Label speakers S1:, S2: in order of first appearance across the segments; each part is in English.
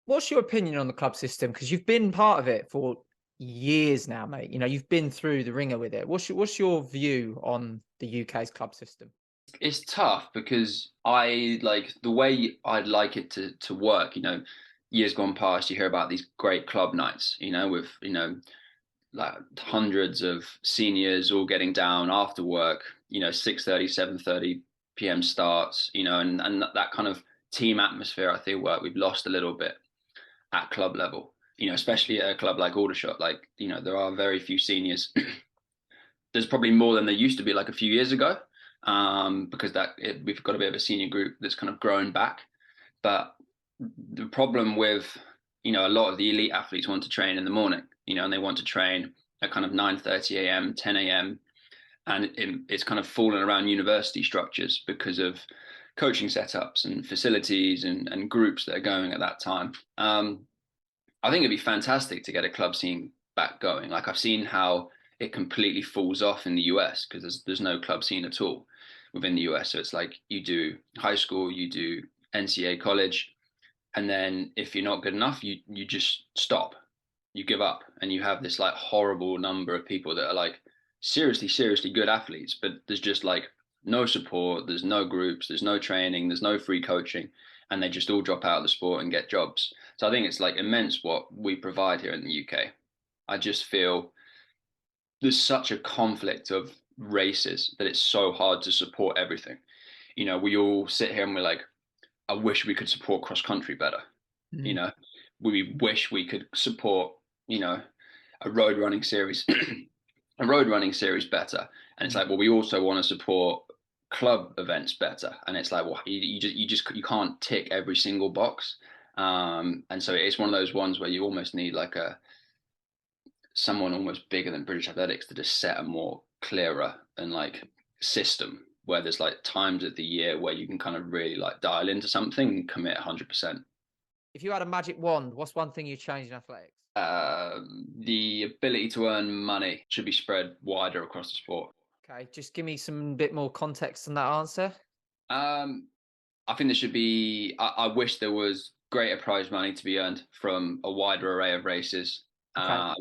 S1: What's your opinion on the club system? Because you've been part of it for years now, mate. You know, you've been through the ringer with it. What's your view on the UK's club system?
S2: It's tough because I like the way I'd like it to work. Years gone past, you hear about these great club nights. With like hundreds of seniors all getting down after work. 6:30, 7:30 p.m. starts. And that kind of team atmosphere. I feel like we've lost a little bit at club level. Especially at a club like Aldershot. Like there are very few seniors. There's probably more than there used to be like a few years ago, because we've got a bit of a senior group that's kind of grown back. But the problem with a lot of the elite athletes want to train in the morning, and they want to train at kind of 9:30 a.m., 10 a.m., and it's kind of fallen around university structures because of coaching setups and facilities and groups that are going at that time. I think it'd be fantastic to get a club scene back going. Like I've seen how it completely falls off in the US because there's no club scene at all within the US. So it's like you do high school, you do NCAA college, and then if you're not good enough, you just stop. You give up, and you have this like horrible number of people that are like seriously good athletes, but there's just like no support, there's no groups, there's no training, there's no free coaching, and they just all drop out of the sport and get jobs. So I think it's like immense what we provide here in the UK. I just feel there's such a conflict of races that it's so hard to support everything. We all sit here and we're like, I wish we could support cross country better. You
S1: Mm.
S2: know, we wish we could support, a road running series, a road running series better. And it's
S1: Mm.
S2: like, well, we also want to support club events better. And it's like, well, you can't tick every single box. And so it's one of those ones where you almost need like someone almost bigger than British athletics to just set a more clearer and like system where there's like times of the year where you can kind of really like dial into something and commit 100%.
S1: If you had a magic wand, what's one thing you change in athletics?
S2: The ability to earn money should be spread wider across the sport.
S1: Okay, just give me some bit more context on that answer.
S2: Um, I think there should be. I wish there was greater prize money to be earned from a wider array of races.
S1: Okay.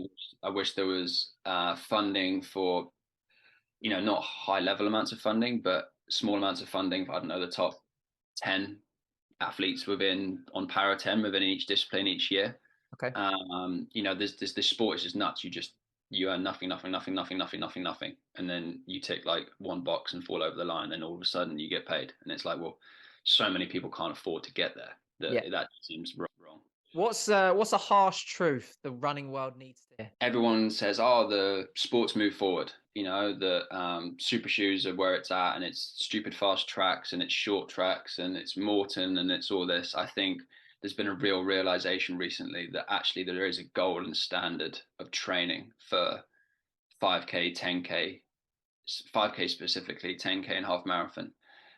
S2: I wish there was funding for, not high level amounts of funding, but small amounts of funding for, I don't know, the top 10 athletes within on para 10 within each discipline each year.
S1: Okay.
S2: There's this sport is just nuts. You earn nothing, nothing, and then you tick like one box and fall over the line, and all of a sudden you get paid, and it's like, well, so many people can't afford to get there
S1: Yeah.
S2: that seems wrong.
S1: What's a harsh truth the running world needs to hear?
S2: Everyone says, "Oh, the sports move forward." The super shoes are where it's at, and it's stupid fast tracks, and it's short tracks, and it's Morton, and it's all this. I think there's been a real realization recently that actually there is a golden standard of training for 5K, 10K, 5K specifically, 10K and half marathon.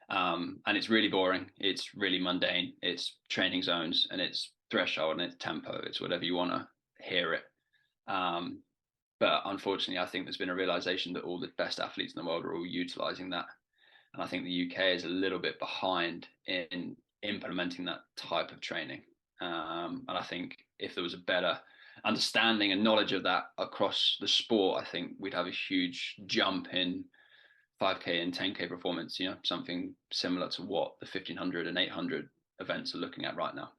S2: And it's really boring. It's really mundane. It's training zones and it's threshold and it's tempo. It's whatever you want to hear it. Um, but unfortunately, I think there's been a realization that all the best athletes in the world are all utilizing that. And I think the UK is a little bit behind in implementing that type of training. And I think if there was a better understanding and knowledge of that across the sport, I think we'd have a huge jump in 5K and 10K performance, something similar to what the 1500 and 800 events are looking at right now.